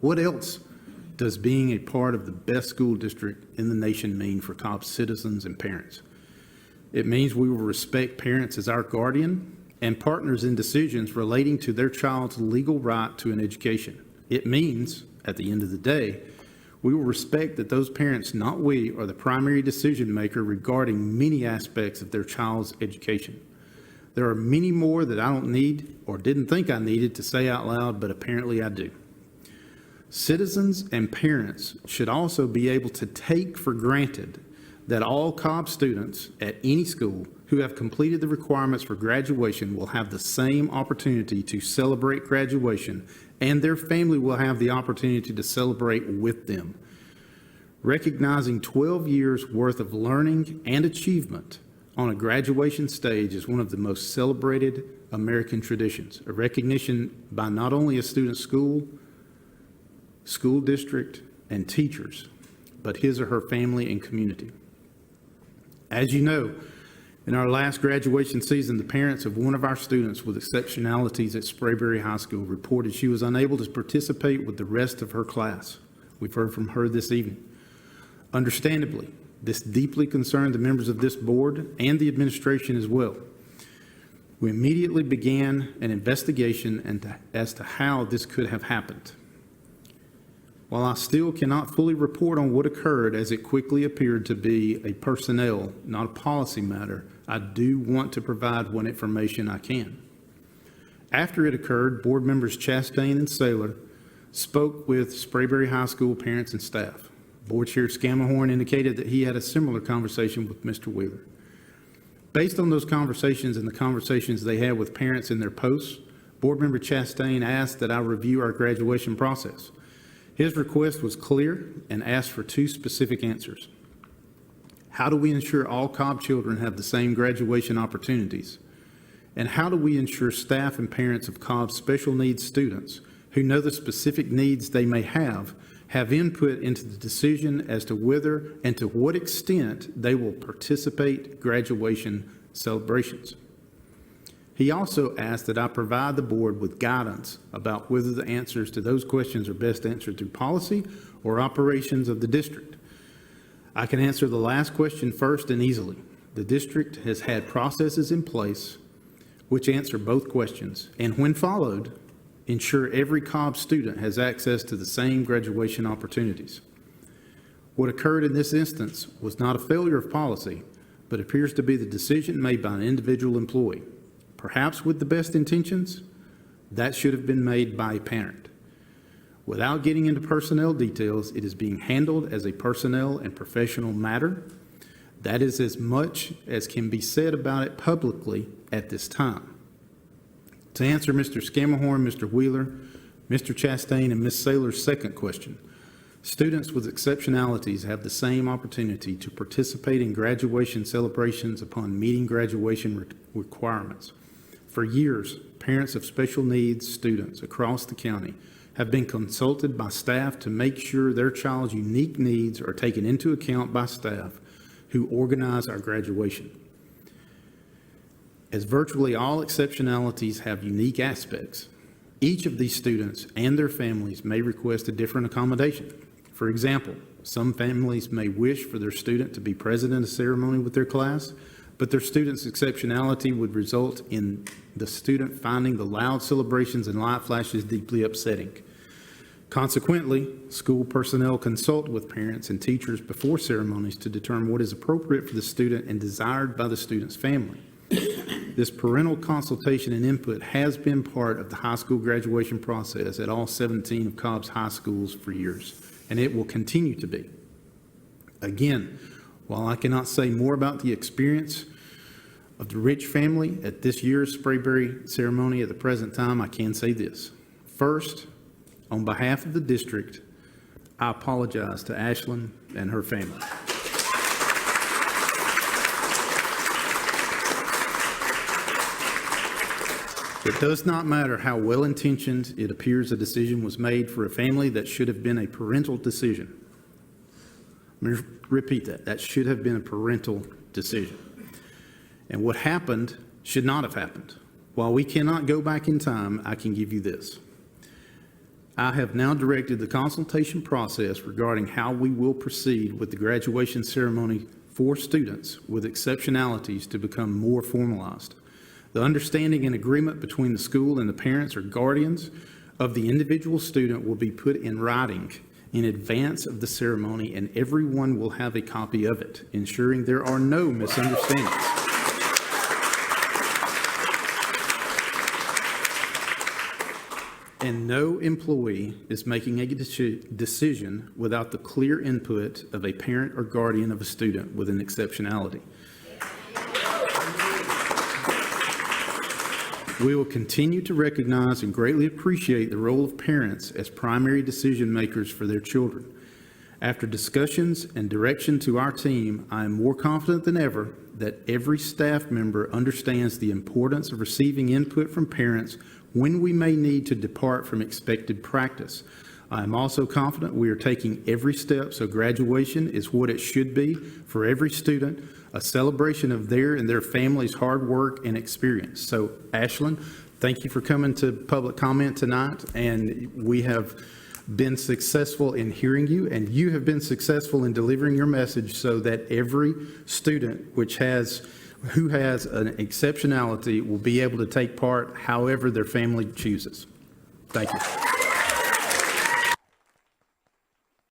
What else does being a part of the best school district in the nation mean for Cobb's citizens and parents? It means we will respect parents as our guardian and partners in decisions relating to their child's legal right to an education. It means, at the end of the day, we will respect that those parents, not we, are the primary decision maker regarding many aspects of their child's education. There are many more that I don't need or didn't think I needed to say out loud, but apparently I do. Citizens and parents should also be able to take for granted that all Cobb students at any school who have completed the requirements for graduation will have the same opportunity to celebrate graduation, and their family will have the opportunity to celebrate with them. Recognizing 12 years worth of learning and achievement on a graduation stage is one of the most celebrated American traditions, a recognition by not only a student's school district, and teachers, but his or her family and community. As you know, in our last graduation season, the parents of one of our students with exceptionalities at Sprayberry High School reported she was unable to participate with the rest of her class. We've heard from her this evening. Understandably, this deeply concerned the members of this board and the administration as well. We immediately began an investigation as to how this could have happened. While I still cannot fully report on what occurred, as it quickly appeared to be a personnel, not a policy matter, I do want to provide what information I can. After it occurred, board members Chastain and Saylor spoke with Sprayberry High School parents and staff. Board Chair Scammahorn indicated that he had a similar conversation with Mr. Wheeler. Based on those conversations and the conversations they had with parents in their posts, Board Member Chastain asked that I review our graduation process. His request was clear and asked for two specific answers. How do we ensure all Cobb children have the same graduation opportunities? And how do we ensure staff and parents of Cobb's special needs students who know the specific needs they may have input into the decision as to whether and to what extent they will participate graduation celebrations? He also asked that I provide the board with guidance about whether the answers to those questions are best answered through policy or operations of the district. I can answer the last question first and easily. The district has had processes in place which answer both questions, and when followed, ensure every Cobb student has access to the same graduation opportunities. What occurred in this instance was not a failure of policy, but appears to be the decision made by an individual employee. Perhaps with the best intentions, that should have been made by a parent. Without getting into personnel details, it is being handled as a personnel and professional matter. That is as much as can be said about it publicly at this time. To answer Mr. Scammahorn, Mr. Wheeler, Mr. Chastain, and Ms. Saylor's second question, students with exceptionalities have the same opportunity to participate in graduation celebrations upon meeting graduation requirements. For years, parents of special needs students across the county have been consulted by staff to make sure their child's unique needs are taken into account by staff who organize our graduation. As virtually all exceptionalities have unique aspects, each of these students and their families may request a different accommodation. For example, some families may wish for their student to be present in a ceremony with their class, but their student's exceptionality would result in the student finding the loud celebrations and light flashes deeply upsetting. Consequently, school personnel consult with parents and teachers before ceremonies to determine what is appropriate for the student and desired by the student's family. This parental consultation and input has been part of the high school graduation process at all 17 of Cobb's high schools for years, and it will continue to be. Again, while I cannot say more about the experience of the Rich family at this year's Sprayberry ceremony at the present time, I can say this. First, on behalf of the district, I apologize to Ashlyn and her family. It does not matter how well-intentioned it appears a decision was made for a family that should have been a parental decision. Let me repeat that. That should have been a parental decision. And what happened should not have happened. While we cannot go back in time, I can give you this. I have now directed the consultation process regarding how we will proceed with the graduation ceremony for students with exceptionalities to become more formalized. The understanding and agreement between the school and the parents or guardians of the individual student will be put in writing in advance of the ceremony, and everyone will have a copy of it, ensuring there are no misunderstandings. And no employee is making a decision without the clear input of a parent or guardian of a student with an exceptionality. We will continue to recognize and greatly appreciate the role of parents as primary decision makers for their children. After discussions and direction to our team, I am more confident than ever that every staff member understands the importance of receiving input from parents when we may need to depart from expected practice. I am also confident we are taking every step so graduation is what it should be for every student, a celebration of their and their family's hard work and experience. So, Ashlyn, thank you for coming to public comment tonight, and we have been successful in hearing you, and you have been successful in delivering your message so that every student who has an exceptionality will be able to take part however their family chooses. Thank you.